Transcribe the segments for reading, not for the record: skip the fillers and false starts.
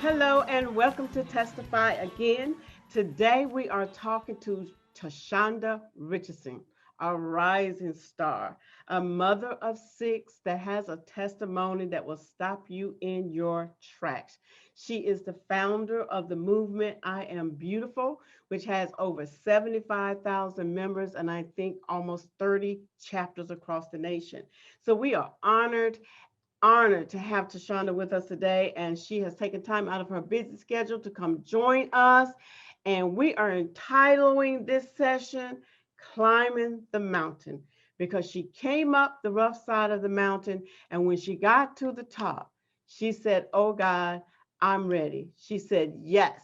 Hello and welcome to Testify again. Today we are talking to Tashauna Richardson, a rising star, a mother of six that has a testimony that will stop you in your tracks. She is the founder of the movement I Am Beautiful, which has over 75,000 members and I think almost 30 chapters across the nation. So we are honored to have Tashauna with us today, and she has taken time out of her busy schedule to come join us. And we are entitling this session Climbing the Mountain because she came up the rough side of the mountain. And when she got to the top, she said, "Oh God, I'm ready." She said, "Yes."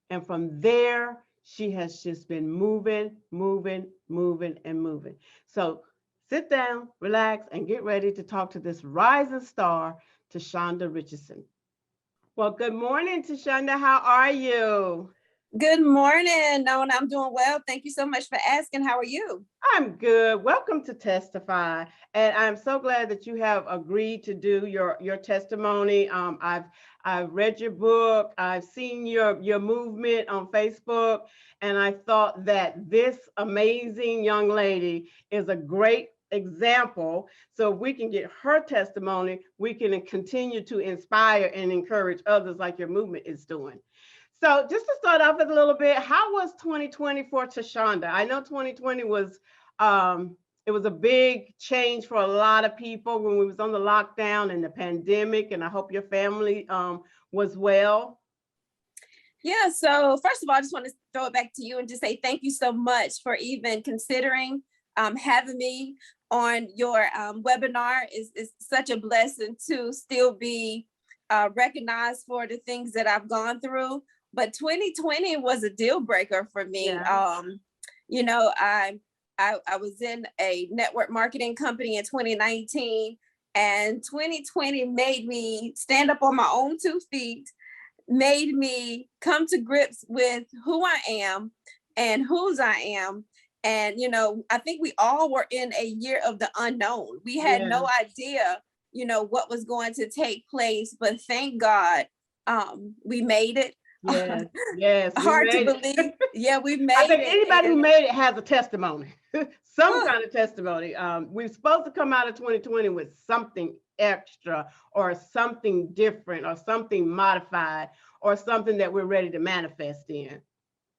And from there, she has just been moving, and moving. So sit down, relax, and get ready to talk to this rising star, Tashauna Richardson. Well, good morning, Tashauna. How are you? Good morning, Nona. I'm doing well. Thank you so much for asking. How are you? I'm good. Welcome to Testify, and I'm so glad that you have agreed to do your testimony. I've read your book. I've seen your movement on Facebook, and I thought that this amazing young lady is a great example. So if we can get her testimony, we can continue to inspire and encourage others like your movement is doing. So just to start off with a little bit, how was 2020 for Tashauna? I know 2020 was um, it was a big change for a lot of people when we was on the lockdown and the pandemic, and I hope your family was well. Yeah, so first of all, I just want to throw it back to you and just say thank you so much for even considering having me on your webinar. Is such a blessing to still be recognized for the things that I've gone through. But 2020 was a deal breaker for me. Yeah. You know, I was in a network marketing company in 2019, and 2020 made me stand up on my own 2 feet, made me come to grips with who I am and whose I am. And, I think we all were in a year of the unknown. We had Yeah. no idea, what was going to take place, but thank God we made it. Yes. Yes. We Hard to made believe. it. Yeah, we I made think it. anybody who And made it has a testimony, some whew, kind of testimony. We're supposed to come out of 2020 with something extra or something different or something modified or something that we're ready to manifest in.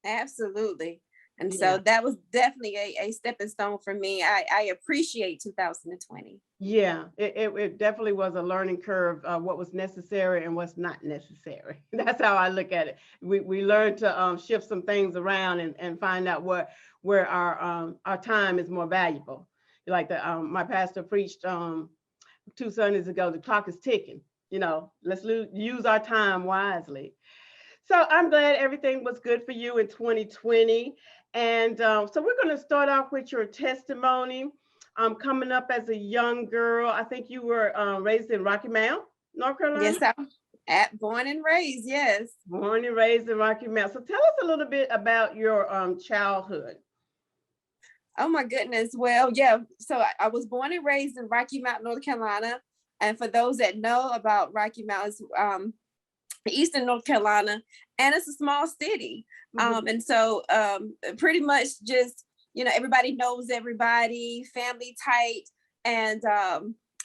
absolutely. And so Yeah. that was definitely a stepping stone for me. I appreciate 2020. Yeah, it definitely was a learning curve, what was necessary and what's not necessary. That's how I look at it. We learned to shift some things around and find out where our time is more valuable. Like my pastor preached 2 Sundays ago, the clock is ticking. Let's use our time wisely. So I'm glad everything was good for you in 2020. And so we're going to start off with your testimony. Coming up as a young girl, I think you were raised in Rocky Mount, North Carolina. Yes, I'm born and raised. Yes. Born and raised in Rocky Mount. So tell us a little bit about your childhood. Oh my goodness. Well, yeah. So I was born and raised in Rocky Mount, North Carolina. And for those that know about Rocky Mount, it's Eastern North Carolina, and it's a small city. Mhm. And so pretty much just, everybody knows everybody, family tight. And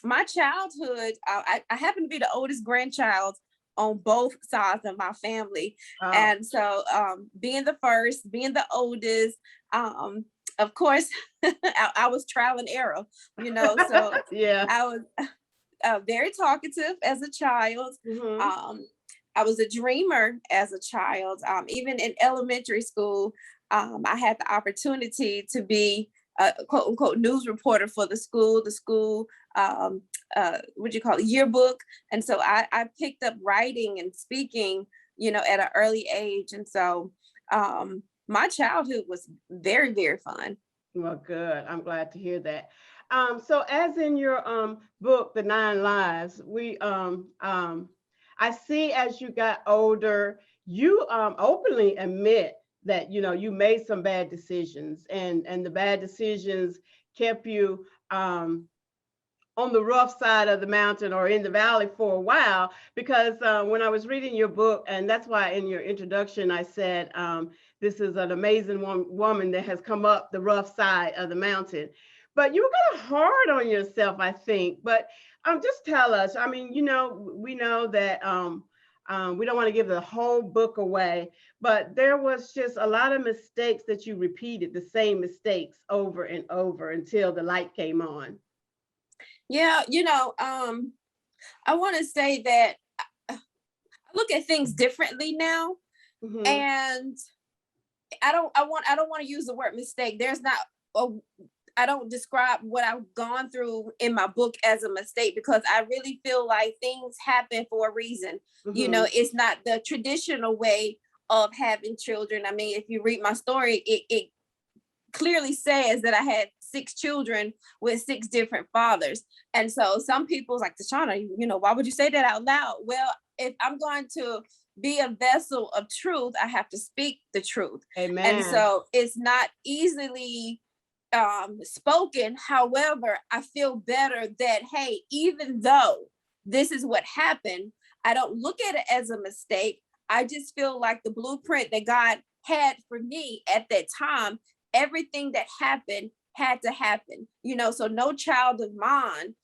my childhood, I happen to be the oldest grandchild on both sides of my family. Oh, And so being the first, being the oldest, of course, I was trial and error, so yeah. I was very talkative as a child. Hmm. Um, I was a dreamer as a child. Even in elementary school, I had the opportunity to be a quote unquote news reporter for the school, what do you call it, yearbook. And so I picked up writing and speaking, at an early age. And so my childhood was very, very fun. Well, good. I'm glad to hear that. So as in your book, The Nine Lives, I see as you got older, you openly admit that you made some bad decisions, and the bad decisions kept you on the rough side of the mountain or in the valley for a while, because when I was reading your book, and that's why in your introduction I said, this is an amazing woman that has come up the rough side of the mountain. But you were kind of hard on yourself, I think. But just tell us. I mean, we know that we don't want to give the whole book away, but there was just a lot of mistakes that you repeated, the same mistakes over and over until the light came on. Yeah, I want to say that I look at things differently now, Mm-hmm. and I don't want to use the word mistake. There's not a, I don't describe what I've gone through in my book as a mistake, because I really feel like things happen for a reason. Mm-hmm. It's not the traditional way of having children. I mean, if you read my story, it clearly says that I had 6 children with 6 different fathers. And so some people's like, Tashauna, why would you say that out loud? Well, if I'm going to be a vessel of truth, I have to speak the truth. Amen. And so it's not easily spoken. However, I feel better that, hey, even though this is what happened, I don't look at it as a mistake. I just feel like the blueprint that God had for me at that time, everything that happened had to happen, so no child of mine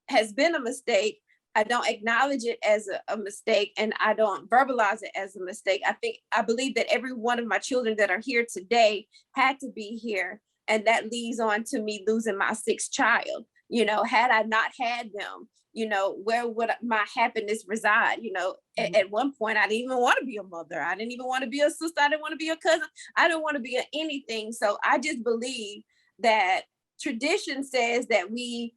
has been a mistake. I don't acknowledge it as a mistake, and I don't verbalize it as a mistake. I believe that every one of my children that are here today had to be here. And that leads on to me losing my 6th child. Had I not had them, where would my happiness reside? At one point, I didn't even want to be a mother. I didn't even want to be a sister. I didn't want to be a cousin. I didn't want to be anything. So I just believe that tradition says that we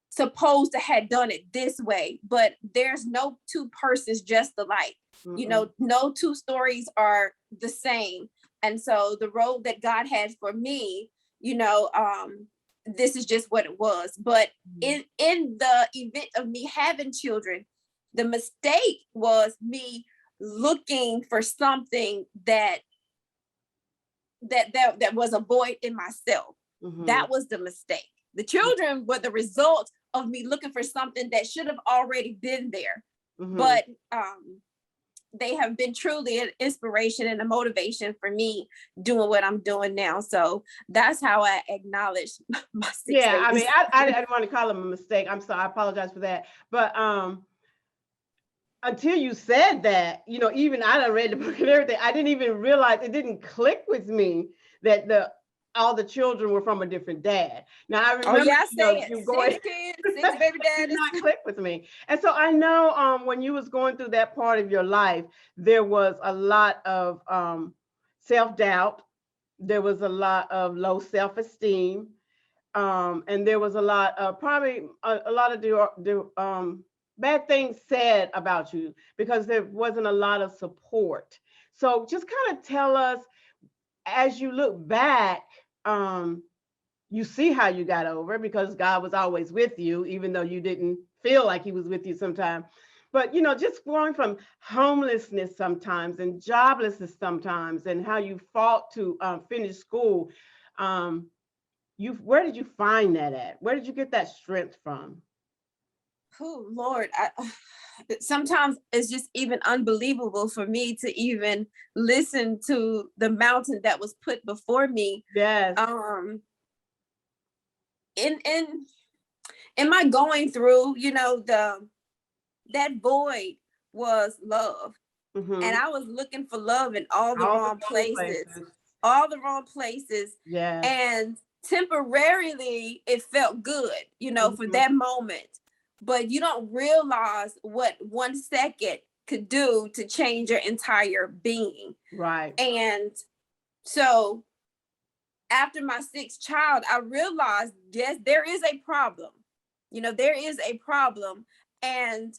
supposed to have done it this way, but there's no 2 persons just alike. No 2 stories are the same. And so the road that God had for me, this is just what it was. But in the event of me having children, the mistake was me looking for something that was a void in myself. That was the mistake. The children were the result of me looking for something that should have already been there. But they have been truly an inspiration and a motivation for me doing what I'm doing now. So that's how I acknowledge my 6 Yeah, babies. I mean, I didn't want to call them a mistake. I'm sorry, I apologize for that. But until you said that, even I done read the book and everything, I didn't even realize, it didn't click with me that all the children were from a different dad. Now I remember you going 6 kids, 6 baby daddies. Did not click with me. And so I know when you was going through that part of your life, there was a lot of self-doubt. There was a lot of low self-esteem. And there was a lot of probably a lot of the bad things said about you because there wasn't a lot of support. So just kind of tell us, as you look back, you see how you got over, because God was always with you, even though you didn't feel like he was with you sometimes. But, just going from homelessness sometimes and joblessness sometimes, and how you fought to finish school. Where did you find that at? Where did you get that strength from? Oh, Lord, sometimes it's just even unbelievable for me to even listen to the mountain that was put before me. Yes. In my going through, that void was love. And I was looking for love in all the wrong places. All the wrong places. Yeah. And temporarily it felt good, for that moment. But you don't realize what 1 second could do to change your entire being. Right. And so after my 6th child, I realized, yes, there is a problem. There is a problem. And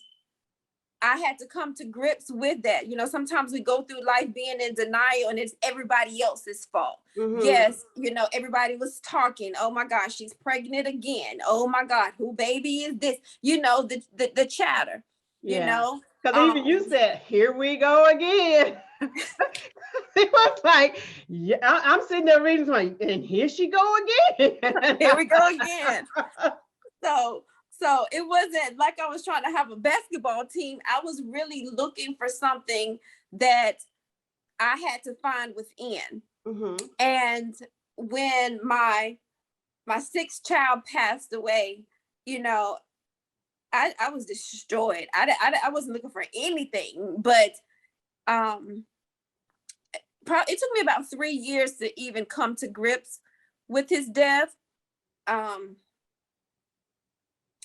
I had to come to grips with that. Sometimes we go through life being in denial and it's everybody else's fault. Yes, everybody was talking. Oh my gosh, she's pregnant again. Oh my God, who baby is this? The chatter, Because even you said, here we go again. It was like, yeah, I'm sitting there reading, like, and here she go again. Here we go again. So it wasn't like I was trying to have a basketball team. I was really looking for something that I had to find within. Mm-hmm. And when my sixth child passed away, you know, I was destroyed. I wasn't looking for anything, but it took me about 3 years to even come to grips with his death.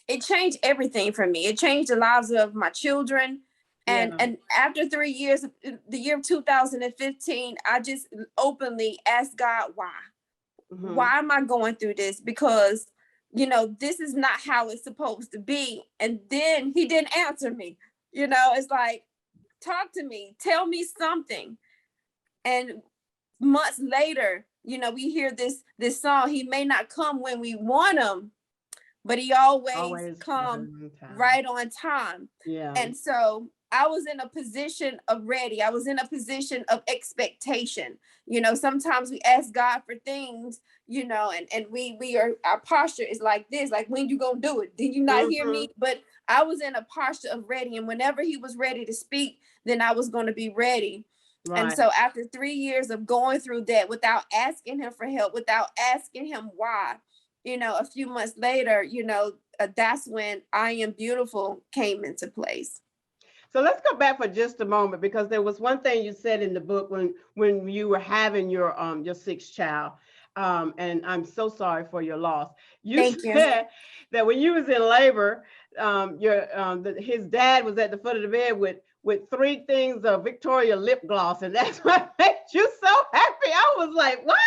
It changed everything for me. It changed the lives of my children. And Yeah. and after 3 years, the year of 2015, I just openly asked God, why? Mm-hmm. Why am I going through this? Because, this is not how it's supposed to be. And then he didn't answer me. It's like, talk to me, tell me something. And months later, we hear this song, he may not come when we want him, but he always come right on time. Yeah. And so I was in a position of ready. I was in a position of expectation. Sometimes we ask God for things, and our posture is like this, like, when you gonna do it? Did you not hear me? But I was in a posture of ready. And whenever he was ready to speak, then I was going to be ready. Right. And so after 3 years of going through that without asking him for help, without asking him why, a few months later, that's when I Am Beautiful came into place. So let's go back for just a moment, because there was one thing you said in the book when you were having your sixth child, and I'm so sorry for your loss. You said that when you was in labor, his dad was at the foot of the bed with 3 things of Victoria lip gloss, and that's what made you so happy. I was like, what?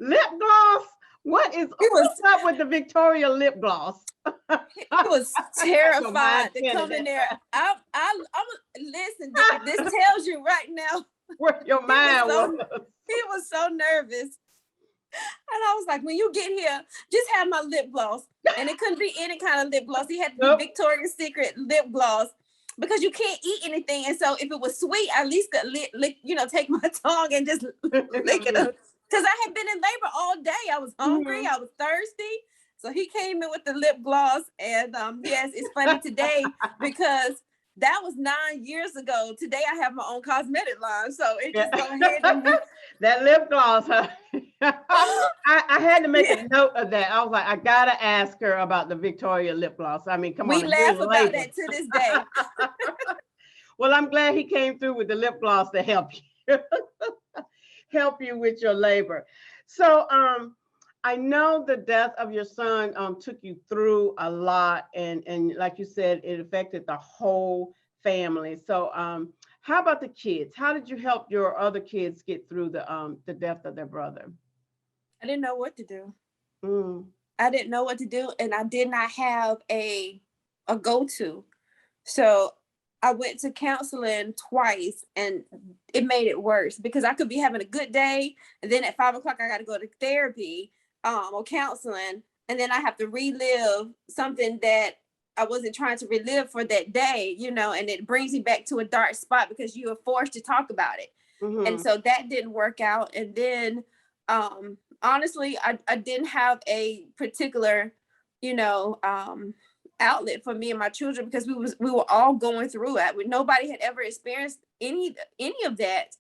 Lip gloss? What's up with the Victoria lip gloss? He was terrified to come in there. I'm listen, this tells you right now where your mind was. He was so nervous. And I was like, when you get here, just have my lip gloss. And it couldn't be any kind of lip gloss. He had to be Victoria's Secret lip gloss, because you can't eat anything. And so if it was sweet, I at least could lick, take my tongue and just lick it up. Because I had been in labor all day. I was hungry. I was thirsty. So he came in with the lip gloss. And yes, it's funny today because that was 9 years ago. Today I have my own cosmetic line. So it just go ahead and that lip gloss, huh? I had to make a note of that. I was like, I gotta ask her about the Victoria lip gloss. I mean, come on. We laugh about that to this day. Well, I'm glad he came through with the lip gloss to help you. Help you with your labor. So I know the death of your son took you through a lot, and like you said, it affected the whole family. So how about the kids? How did you help your other kids get through the death of their brother? I didn't know what to do. I didn't know what to do, and I did not have a go-to. So I went to counseling twice, and it made it worse, because I could be having a good day, and then at 5 o'clock I got to go to therapy or counseling, and then I have to relive something that I wasn't trying to relive for that day, and it brings me back to a dark spot because you are forced to talk about it. And so that didn't work out. And then honestly, I didn't have a particular, outlet for me and my children, because we were all going through it. Nobody had ever experienced any of that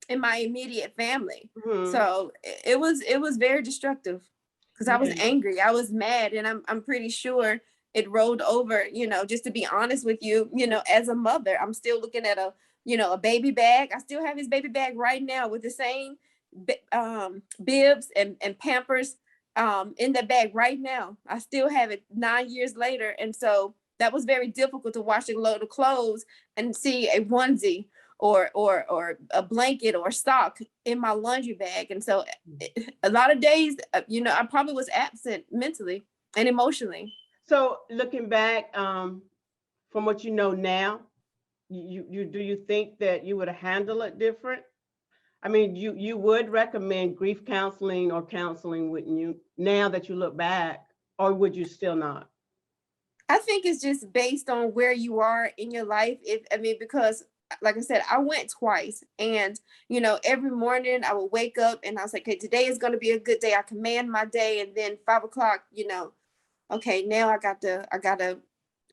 in my immediate family. So it was very destructive, because I was angry, I was mad, and I'm pretty sure it rolled over, just to be honest with you, as a mother, I'm still looking at a baby bag. I still have his baby bag right now with the same bibs and Pampers in the bag right now. I still have it 9 years later. And so that was very difficult to wash a load of clothes and see a onesie or a blanket or sock in my laundry bag. And so a lot of days, I probably was absent mentally and emotionally. So looking back from what you know now, do you think that you would have handled it different? I mean, you would recommend grief counseling or counseling, wouldn't you, now that you look back, or would you still not? I think it's just based on where you are in your life. Because like I said, I went twice, and every morning I would wake up and I was like, okay, today is going to be a good day. I command my day. And then 5 o'clock, okay, now I gotta,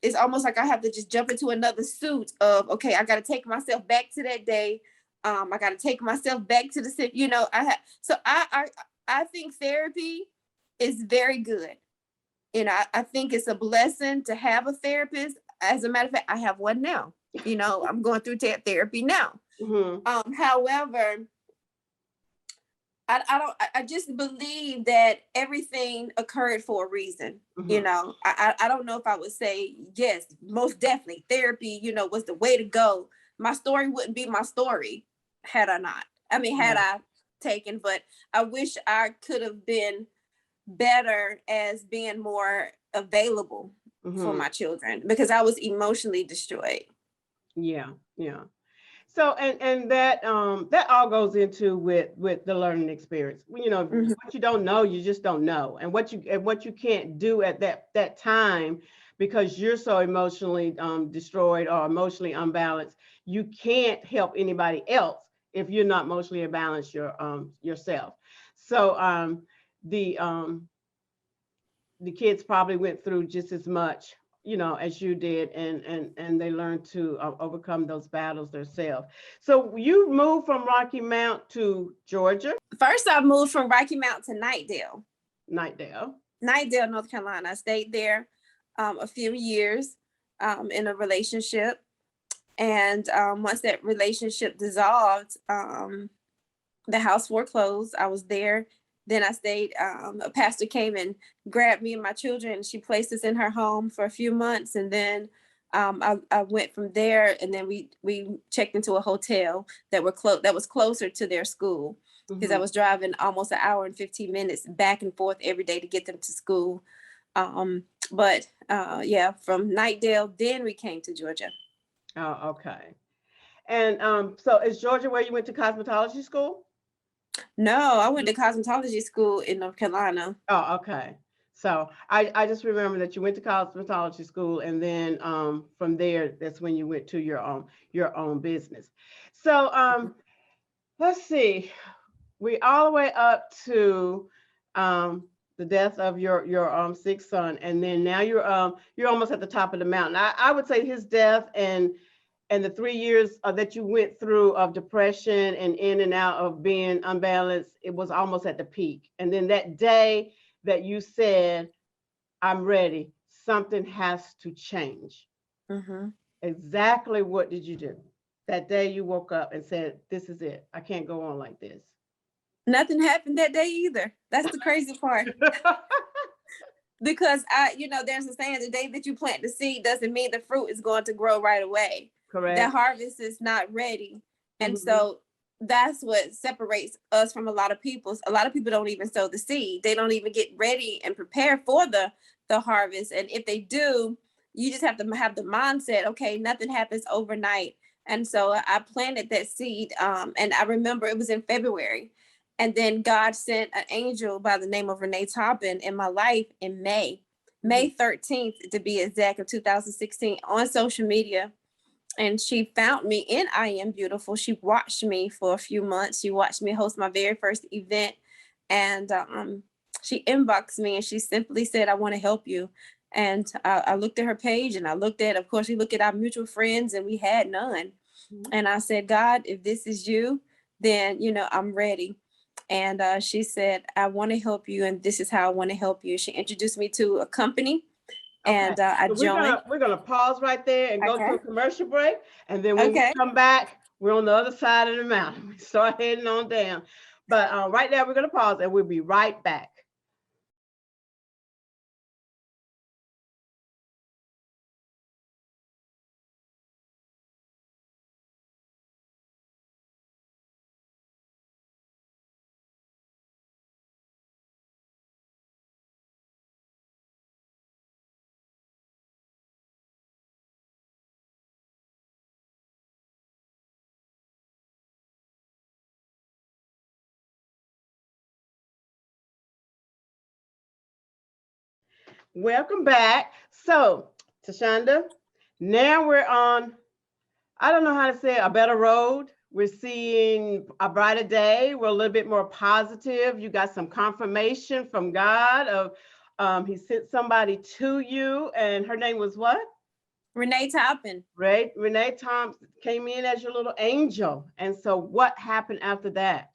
it's almost like I have to just jump into another suit of, okay, I gotta take myself back to that day. I gotta take myself back to the, you know, I think therapy is very good. You know, I think it's a blessing to have a therapist. As a matter of fact, I have one now. You know, I'm going through therapy now. However, I just believe that everything occurred for a reason. You know, I don't know if I would say, yes, most definitely therapy, you know, was the way to go. My story wouldn't be my story had I not. I mean, had I taken, but I wish I could have been better as being more available for my children, because I was emotionally destroyed. Yeah. So and that that all goes into with the learning experience. You know, what you don't know, you just don't know, and what you can't do at that time, because you're so emotionally destroyed or emotionally unbalanced, you can't help anybody else if you're not emotionally balanced yourself. So the kids probably went through just as much, you know, as you did, and they learned to overcome those battles themselves. So you moved from Rocky Mount to Georgia. First, I moved from Rocky Mount to Knightdale, North Carolina. I stayed there a few years in a relationship, and once that relationship dissolved, the house foreclosed. I was there. Then I stayed. A pastor came and grabbed me and my children, and she placed us in her home for a few months. And then I went from there, and then we checked into a hotel that was closer to their school, because I was driving almost an hour and 15 minutes back and forth every day to get them to school. But yeah, from Knightdale, then we came to Georgia. Oh, okay. And so is Georgia where you went to cosmetology school? No, I went to cosmetology school in North Carolina. Oh, okay. So I just remember that you went to cosmetology school, and then from there, that's when you went to your own business. So let's see, we all the way up to the death of your sixth son, and then now you're almost at the top of the mountain. I would say his death and the 3 years that you went through of depression and in and out of being unbalanced, it was almost at the peak. And then that day that you said, I'm ready, something has to change. Exactly what did you do? That day you woke up and said, this is it. I can't go on like this. Nothing happened that day either. That's the crazy part. Because there's a saying, the day that you plant the seed doesn't mean the fruit is going to grow right away. Correct. The harvest is not ready. And so that's what separates us from a lot of people. A lot of people don't even sow the seed. They don't even get ready and prepare for the harvest. And if they do, you just have to have the mindset, okay, nothing happens overnight. And so I planted that seed. And I remember it was in February. And then God sent an angel by the name of Renee Toppin in my life in May 13th, to be exact, of 2016, on social media. And she found me in I Am Beautiful. She watched me for a few months. She watched me host my very first event. And she inboxed me, and she simply said, I want to help you. And I looked at her page, and I looked at, of course, we looked at our mutual friends, and we had none. And I said, God, if this is you, then, I'm ready. And she said, I want to help you, and this is how I want to help you. She introduced me to a company, and I joined. We're gonna pause right there and go to a commercial break, and then when we come back, we're on the other side of the mountain. We start heading on down. But right now, we're gonna pause, and we'll be right back. Welcome back. So, Tashauna, now we're on, I don't know how to say it, a better road. We're seeing a brighter day. We're a little bit more positive. You got some confirmation from God He sent somebody to you, and her name was what? Renee Toppin. Right. Renee Thompson came in as your little angel. And so what happened after that?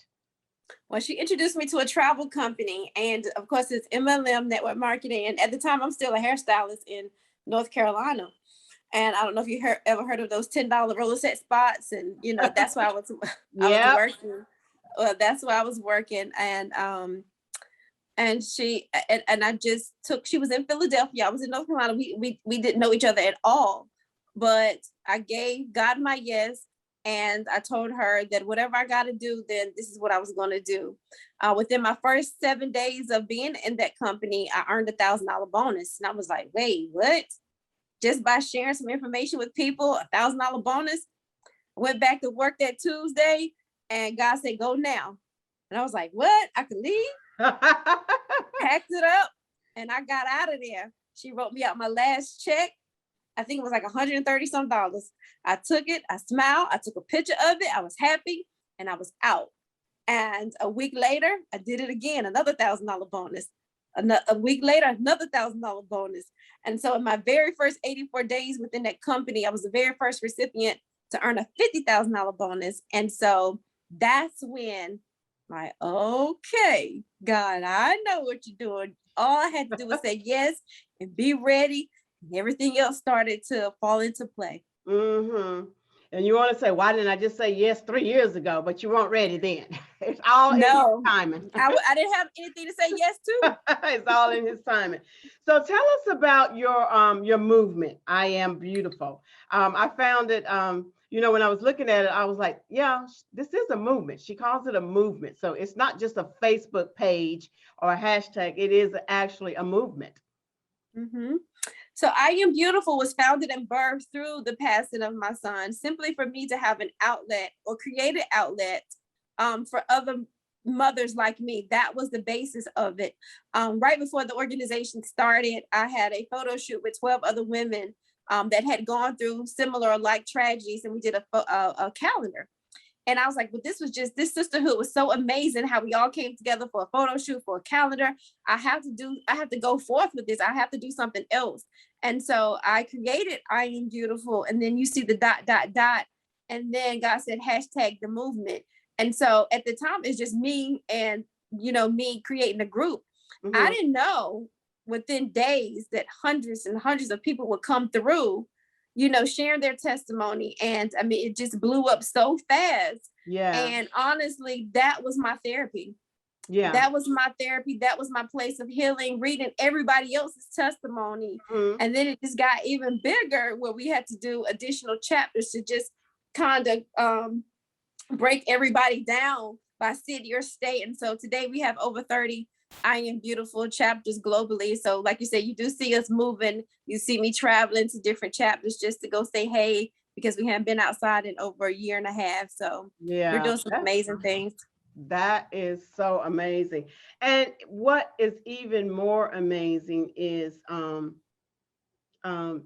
Well, she introduced me to a travel company, and of course it's MLM Network Marketing. And at the time, I'm still a hairstylist in North Carolina. And I don't know if you ever heard of those $10 roller set spots. And that's why I was Yeah. working. Well, that's why I was working. And she and I just she was in Philadelphia. I was in North Carolina. We didn't know each other at all, but I gave God my yes. And I told her that whatever I got to do, then this is what I was going to do. Within my first 7 days of being in that company, I earned $1,000 bonus. And I was like, wait, what? Just by sharing some information with people, $1,000 bonus. I went back to work that Tuesday, and God said, go now. And I was like, what? I could leave? Packed it up, and I got out of there. She wrote me out my last check. I think it was like $130 some. I took it, I smiled, I took a picture of it, I was happy, and I was out. And a week later, I did it again, another $1,000 bonus. A week later, another $1,000 bonus. And so in my very first 84 days within that company, I was the very first recipient to earn a $50,000 bonus. And so that's when okay, God, I know what you're doing. All I had to do was say yes and be ready. And everything else started to fall into play. Mm-hmm. And you want to say, why didn't I just say yes 3 years ago? But you weren't ready then. It's all in his timing. I didn't have anything to say yes to. It's all in his timing. So tell us about your movement, I Am Beautiful. I found it, when I was looking at it, I was like, yeah, this is a movement. She calls it a movement. So it's not just a Facebook page or a hashtag. It is actually a movement. Mm-hmm. So I Am Beautiful was founded and birthed through the passing of my son, simply for me to have an outlet or create an outlet for other mothers like me. That was the basis of it. Right before the organization started, I had a photo shoot with 12 other women that had gone through similar or like tragedies, and we did a calendar. And I was like, but this sisterhood was so amazing how we all came together for a photo shoot, for a calendar. I have to go forth with this. I have to do something else. And so I created I Am Beautiful. And then you see the ... And then God said, hashtag the movement. And so at the time, it's just me and, me creating a group. Mm-hmm. I didn't know within days that hundreds and hundreds of people would come through, sharing their testimony. And I mean, it just blew up so fast. Yeah. And honestly, that was my therapy. Yeah. That was my therapy. That was my place of healing, reading everybody else's testimony. Mm-hmm. And then it just got even bigger, where we had to do additional chapters to just kind of break everybody down by city or state. And so today we have over 30 I Am Beautiful chapters globally. So like you said, you do see us moving. You see me traveling to different chapters just to go say hey, because we haven't been outside in over a year and a half. So yeah, we're doing some amazing things. That is so amazing. And what is even more amazing is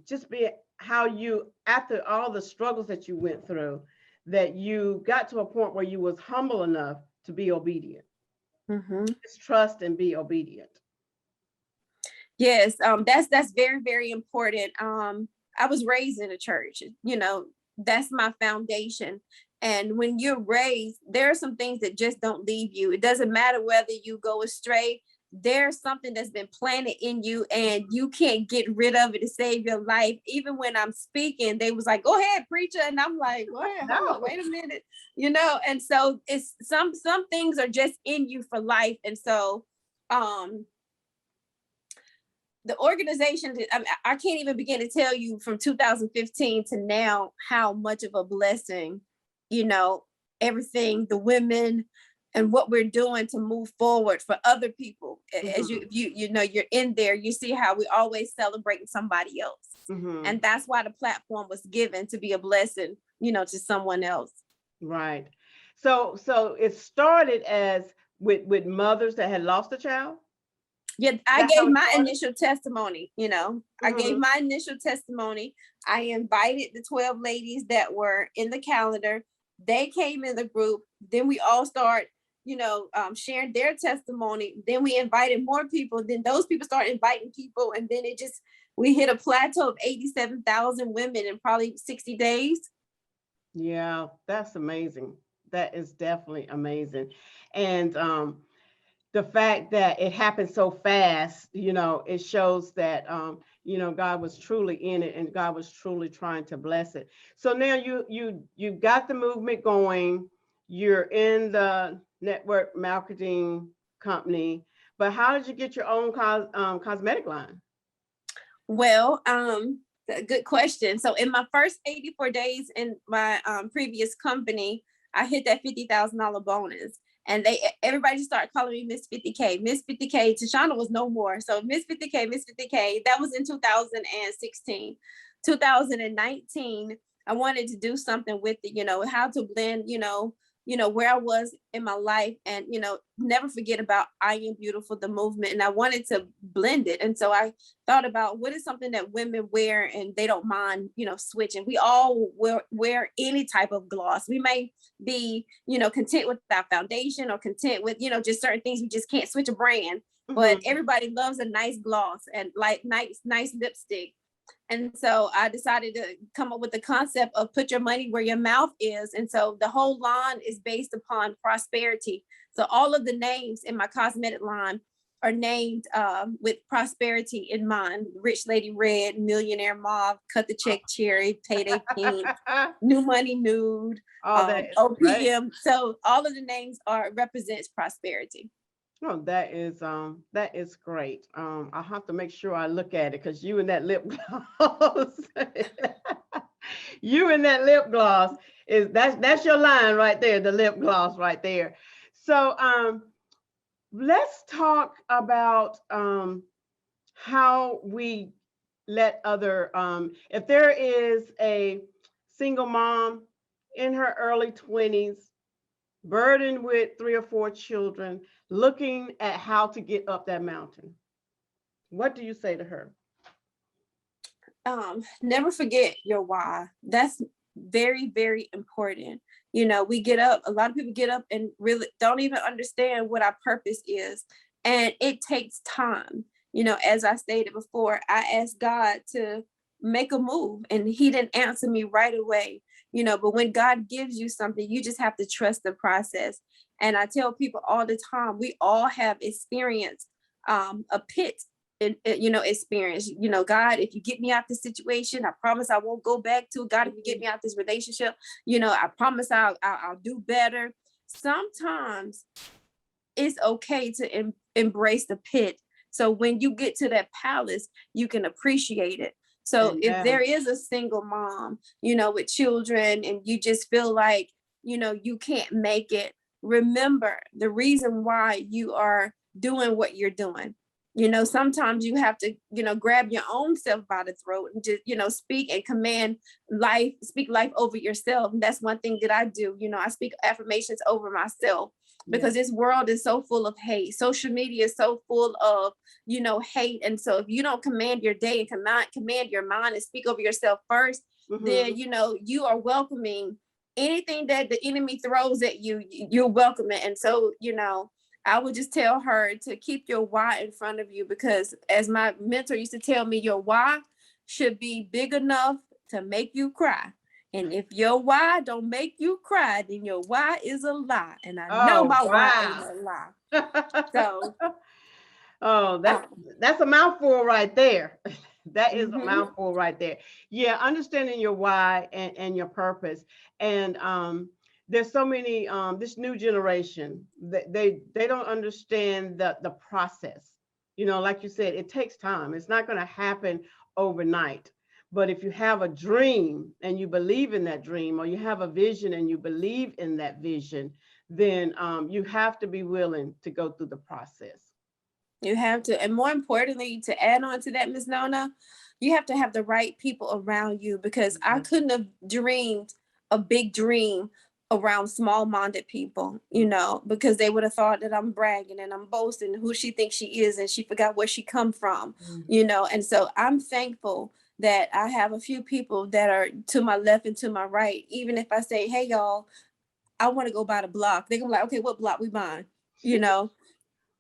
just be how you, after all the struggles that you went through, that you got to a point where you was humble enough to be obedient. Mm-hmm. Just trust and be obedient. Yes, that's very, very important. I was raised in a church, that's my foundation. And when you're raised, there are some things that just don't leave you. It doesn't matter whether you go astray. There's something that's been planted in you, and you can't get rid of it to save your life. Even when I'm speaking, they was like, go ahead, preacher. And I'm like, go ahead, hold on, wait a minute, and so it's some things are just in you for life. And so the organization, I can't even begin to tell you from 2015 to now how much of a blessing, everything, the women and what we're doing to move forward for other people. Mm-hmm. As you're in there, you see how we always celebrating somebody else. Mm-hmm. And that's why the platform was given, to be a blessing, to someone else. Right. So it started as with mothers that had lost a child. Yeah, I gave my initial testimony, Mm-hmm. I gave my initial testimony. I invited the 12 ladies that were in the calendar. They came in the group. Then we all start, sharing their testimony. Then we invited more people. Then those people start inviting people. And then we hit a plateau of 87,000 women in probably 60 days. Yeah, that's amazing. That is definitely amazing. And the fact that it happened so fast, it shows that God was truly in it and God was truly trying to bless it. So now you got the movement going. You're in the network marketing company, but how did you get your own cosmetic line? Well, good question. So in my first 84 days in my previous company, I hit that $50,000 bonus. And everybody started calling me Miss 50K. Miss 50K. Tashauna was no more. So Miss 50K, Miss 50K. That was in 2016. 2019, I wanted to do something with it, how to blend, where I was in my life, and, never forget about I Am Beautiful, the movement. And I wanted to blend it. And so I thought about what is something that women wear and they don't mind, switching. We all wear any type of gloss. We may be, content with our foundation or content with, just certain things. We just can't switch a brand, but everybody loves a nice gloss and like nice lipstick. And so I decided to come up with the concept of put your money where your mouth is. And so the whole line is based upon prosperity. So all of the names in my cosmetic line are named with prosperity in mind. Rich Lady Red, Millionaire Mauve, Cut the Check Cherry, Payday Pink, New Money Nude, OPM. Right. So all of the names represents prosperity. Oh, that is great. I'll have to make sure I look at it because you and that lip gloss, you and that lip gloss that's your line right there, the lip gloss right there. So let's talk about how we let other if there is a single mom in her early 20s, burdened with 3 or 4 children, looking at how to get up that mountain, what do you say to her? Never forget your why. That's very, very important. We get up, a lot of people get up and really don't even understand what our purpose is. And it takes time. As I stated before, I asked God to make a move and he didn't answer me right away. But when God gives you something, you just have to trust the process. And I tell people all the time, we all have experienced a pit experience. God, if you get me out this situation, I promise I won't go back to it. God, if you get me out this relationship, I promise I'll do better. Sometimes it's okay to embrace the pit. So when you get to that palace, you can appreciate it. So if there is a single mom, with children, and you just feel like, you can't make it, remember the reason why you are doing what you're doing. Sometimes you have to, grab your own self by the throat and just, speak and command life, speak life over yourself. And that's one thing that I do. I speak affirmations over myself because this world is so full of hate. Social media is so full of, hate. And so if you don't command your day and command your mind and speak over yourself first, then, you are welcoming anything that the enemy throws at you, you're welcoming. And so, I would just tell her to keep your why in front of you, because as my mentor used to tell me, your why should be big enough to make you cry. And if your why don't make you cry, then your why is a lie. And I know my why ain't a lie. So that's a mouthful right there. That is a mouthful right there. Yeah, understanding your why and your purpose. And there's so many this new generation that they don't understand the process. Like you said, it takes time. It's not going to happen overnight. But if you have a dream and you believe in that dream, or you have a vision and you believe in that vision, then you have to be willing to go through the process. You have to, and more importantly, to add on to that, Ms. Nona, you have to have the right people around you, because I couldn't have dreamed a big dream around small-minded people, because they would have thought that I'm bragging and I'm boasting who she thinks she is, and she forgot where she come from, and so I'm thankful that I have a few people that are to my left and to my right. Even if I say, hey, y'all, I want to go by the block. They're gonna be like, okay, what block we buying? You know,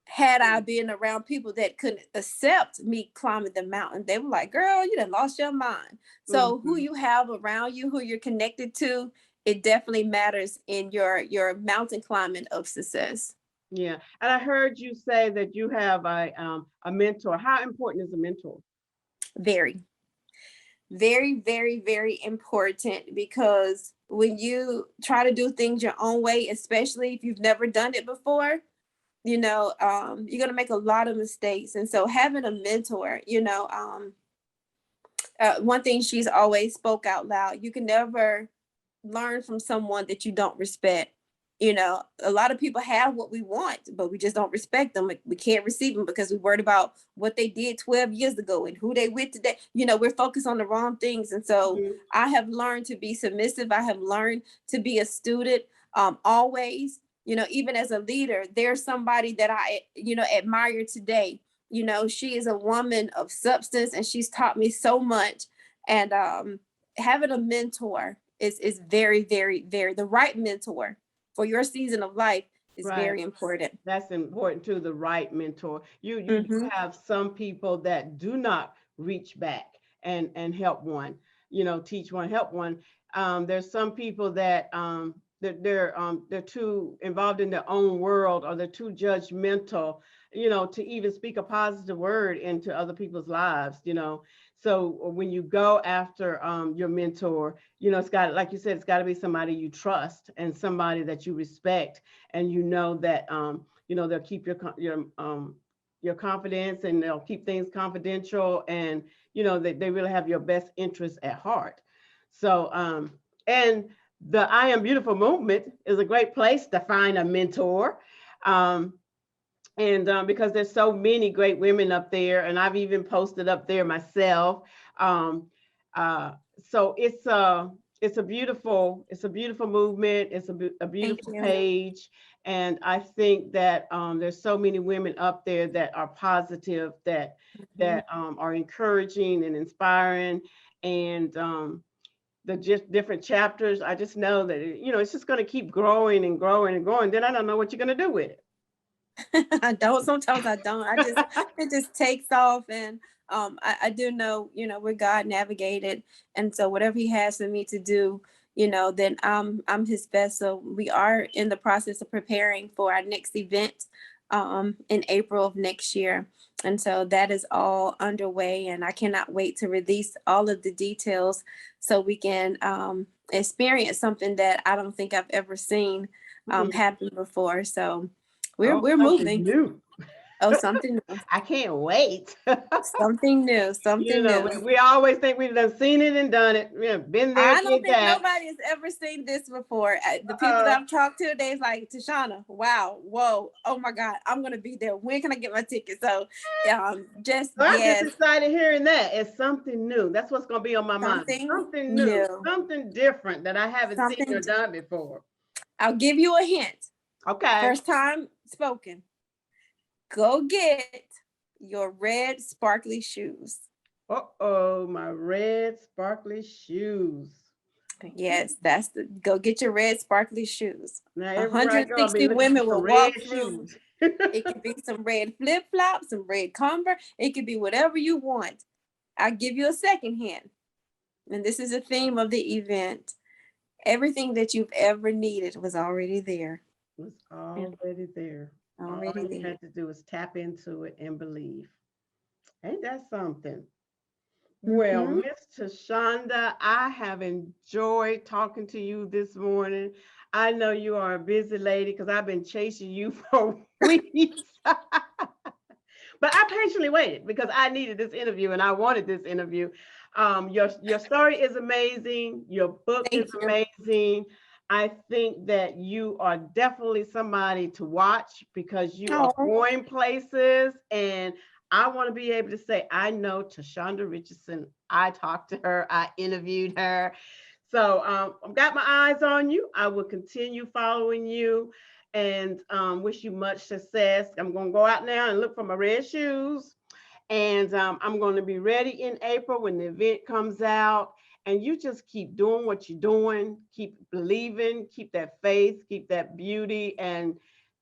had I been around people that couldn't accept me climbing the mountain, they were like, girl, you done lost your mind. So who Mhm. you have around you, who you're connected to, it definitely matters in your mountain climbing of success. Yeah, and I heard you say that you have a mentor. How important is a mentor? Very, very, very, very important, because when you try to do things your own way, especially if you've never done it before, you're going to make a lot of mistakes. And so having a mentor, one thing she's always spoke out loud, you can never learn from someone that you don't respect. A lot of people have what we want, but we just don't respect them. We can't receive them because we're worried about what they did 12 years ago and who they with today. We're focused on the wrong things. And so Mhm. I have learned to be submissive. I have learned to be a student, always. Even as a leader, there's somebody that I, admire today. She is a woman of substance, and she's taught me so much. And having a mentor is very, very, very, the right mentor for your season of life is Right. very important. That's important too, the right mentor. You do Mm-hmm. have some people that do not reach back and help one, teach one, help one. There's some people that they're too involved in their own world, or they're too judgmental, to even speak a positive word into other people's lives. So when you go after your mentor, it's got, like you said, it's got to be somebody you trust and somebody that you respect, and that they'll keep your confidence, and they'll keep things confidential, and they really have your best interests at heart. So and the I Am Beautiful movement is a great place to find a mentor. Um, and because there's so many great women up there, and I've even posted up there myself. Um, uh, so it's a beautiful movement. It's a Thank beautiful you. page, and I think that there's so many women up there that are positive, that Mm-hmm. are encouraging and inspiring, and the just different chapters. I just know that it's just going to keep growing and growing and growing. Then I don't know what you're going to do with it. I don't. Sometimes I don't. It just takes off, and I do know, we're God navigated, and so whatever He has for me to do, then I'm His vessel. We are in the process of preparing for our next event, in April of next year, and so that is all underway, and I cannot wait to release all of the details so we can experience something that I don't think I've ever seen Mhm. happen before. So Oh, we're something moving. new. Oh, something new, I can't wait. something new, something new. We always think we've done seen it and done it. Been there, I don't did think that. nobody has ever seen this before. The people Uh, that I've talked to, they's like, Tashauna, wow, whoa, oh my God, I'm gonna be there. When can I get my ticket? So, just so I'm just yes, excited hearing that. It's something new. That's what's going to be on my mind. something Something new, new, something different that I haven't seen or something. done before. I'll give you a hint. Okay. First time spoken. Go get your red sparkly shoes. Uh-oh, my red sparkly shoes. Yes, that's the go get your red sparkly shoes. Now, everywhere I go, I'll be 160 looking for women some will red walk through. shoes. It could be some red flip flops, some red Converse. It could be whatever you want. I'll give you a second hint. And this is a theme of the event. Everything that you've ever needed was already there. Was Yeah, already there. All already you there. had to do was tap into it and believe. Ain't that something? Well, Mm-hmm. Miss Tashonda, I have enjoyed talking to you this morning. I know you are a busy lady because I've been chasing you for weeks. But I patiently waited because I needed this interview and I wanted this interview. Your story is amazing. Your book is Thank you. amazing. I think that you are definitely somebody to watch because you are Oh, going places, and I want to be able to say, I know Tashauna Richardson. I talked to her, I interviewed her. So I've got my eyes on you. I will continue following you, and wish you much success. I'm going to go out now and look for my red shoes. And I'm going to be ready in April when the event comes out. and you just keep doing what you're doing, keep believing, keep that faith, keep that beauty, and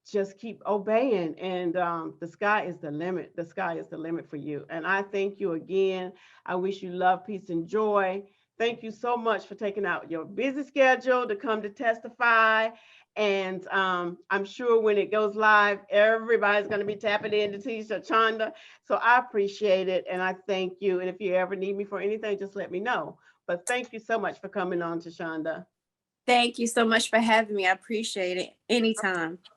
just keep obeying. And the sky is the limit. The sky is the limit for you. And I thank you again. I wish you love, peace, and joy. Thank you so much for taking out your busy schedule to come to testify. And I'm sure when it goes live, everybody's going to be tapping into Tashauna. So I appreciate it, and I thank you. And if you ever need me for anything, just let me know. But thank you so much for coming on, Tashauna. Thank you so much for having me. I appreciate it. Anytime.